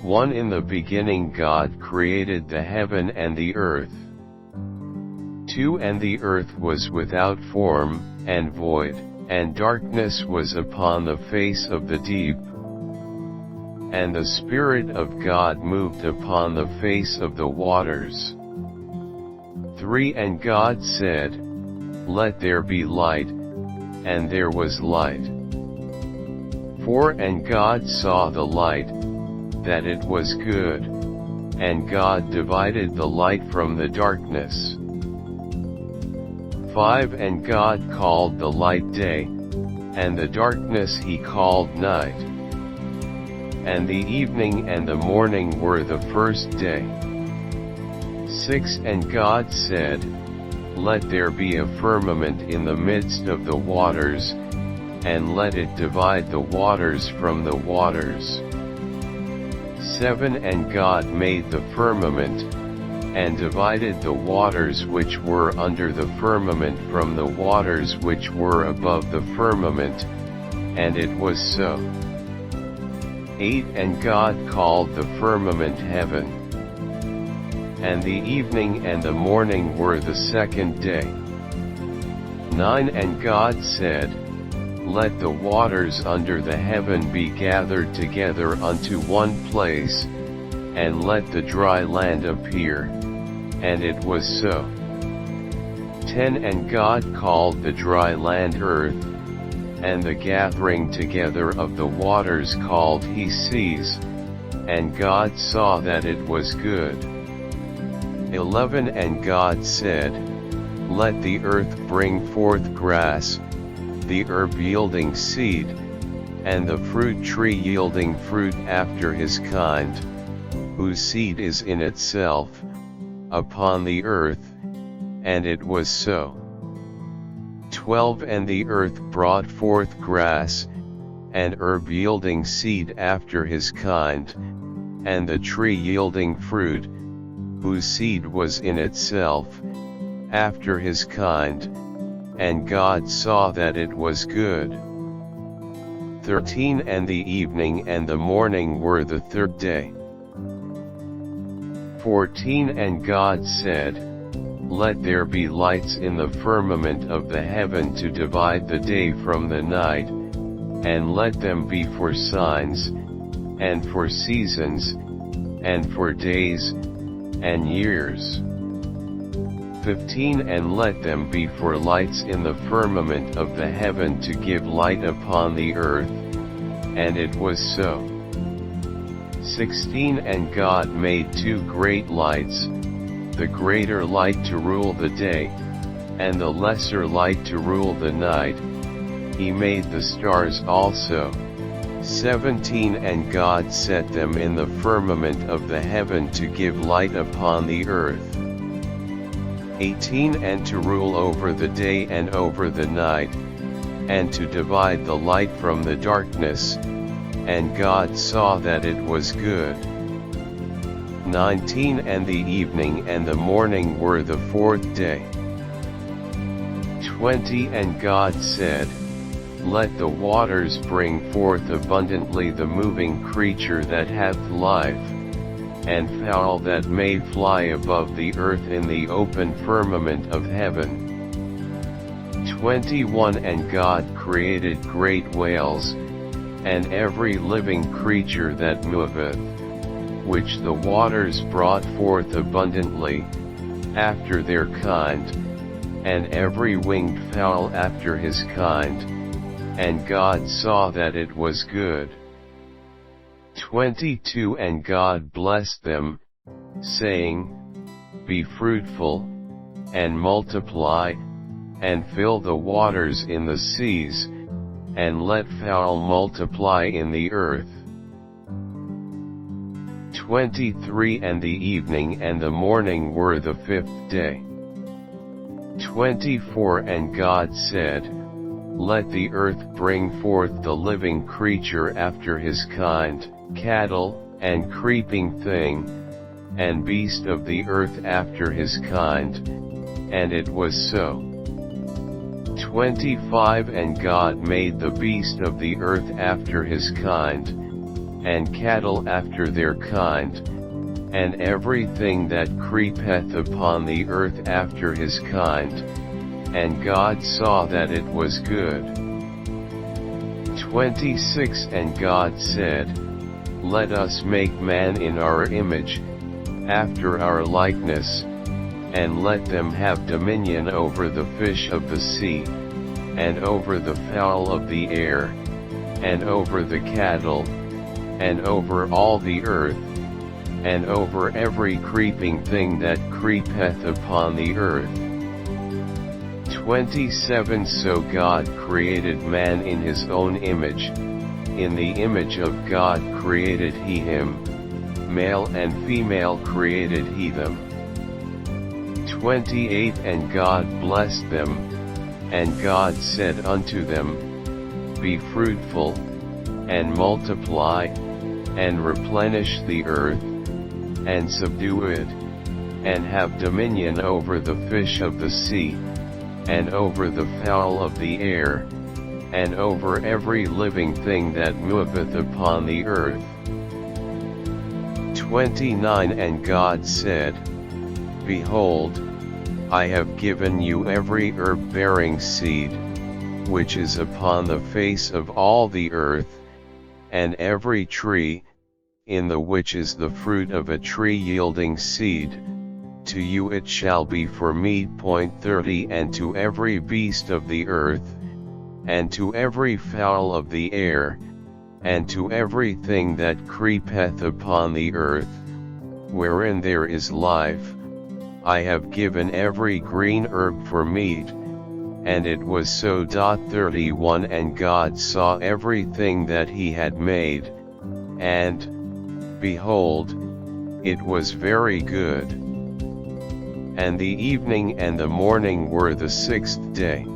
1. In the beginning God created the heaven and the earth. 2. And the earth was without form, and void, and darkness was upon the face of the deep. And the Spirit of God moved upon the face of the waters. 3. And God said, "Let there be light," and there was light. 4. And God saw the light, that it was good, and God divided the light from the darkness. 5. And God called the light day, and the darkness he called night. And the evening and the morning were the first day. 6. And God said, "Let there be a firmament in the midst of the waters, and let it divide the waters from the waters." 7. And God made the firmament, and divided the waters which were under the firmament from the waters which were above the firmament, and it was so. 8. And God called the firmament heaven. And the evening and the morning were the second day. 9. And God said, "Let the waters under the heaven be gathered together unto one place, and let the dry land appear," and it was so. 10. And God called the dry land earth, and the gathering together of the waters called he seas, and God saw that it was good. 11. And God said, "Let the earth bring forth grass, the herb yielding seed, and the fruit tree yielding fruit after his kind, whose seed is in itself, upon the earth," and it was so. 12. And the earth brought forth grass, and herb yielding seed after his kind, and the tree yielding fruit, whose seed was in itself, after his kind, and God saw that it was good. 13. And the evening and the morning were the third day. 14. And God said, "Let there be lights in the firmament of the heaven to divide the day from the night, and let them be for signs, and for seasons, and for days, and years." 15. And let them be for lights in the firmament of the heaven to give light upon the earth, and it was so. 16. And God made two great lights, the greater light to rule the day, and the lesser light to rule the night. He made the stars also. 17. And God set them in the firmament of the heaven to give light upon the earth. 18. And to rule over the day and over the night, and to divide the light from the darkness, and God saw that it was good. 19. And the evening and the morning were the fourth day. 20. And God said, "Let the waters bring forth abundantly the moving creature that hath life, and fowl that may fly above the earth in the open firmament of heaven." 21. And God created great whales, and every living creature that moveth, which the waters brought forth abundantly, after their kind, and every winged fowl after his kind, and God saw that it was good. 22. And God blessed them, saying, "Be fruitful, and multiply, and fill the waters in the seas, and let fowl multiply in the earth." 23. And the evening and the morning were the fifth day. 24. And God said, "Let the earth bring forth the living creature after his kind, cattle, and creeping thing, and beast of the earth after his kind," and it was so. 25. And God made the beast of the earth after his kind, and cattle after their kind, and everything that creepeth upon the earth after his kind. And God saw that it was good. 26 And God said, Let us make man in our image, after our likeness, and let them have dominion over the fish of the sea, and over the fowl of the air, and over the cattle, and over all the earth, and over every creeping thing that creepeth upon the earth. 27 So God created man in his own image, in the image of God created he him, male and female created he them. 28 And God blessed them, and God said unto them, Be fruitful, and multiply, and replenish the earth, and subdue it, and have dominion over the fish of the sea, and over the fowl of the air, and over every living thing that moveth upon the earth. 29 And God said, Behold, I have given you every herb-bearing seed, which is upon the face of all the earth, and every tree, in the which is the fruit of a tree yielding seed, to you it shall be for meat. 30 And to every beast of the earth, and to every fowl of the air, and to everything that creepeth upon the earth, wherein there is life, I have given every green herb for meat. And it was so. 31 And God saw everything that he had made, and, behold, it was very good. And the evening and the morning were the sixth day.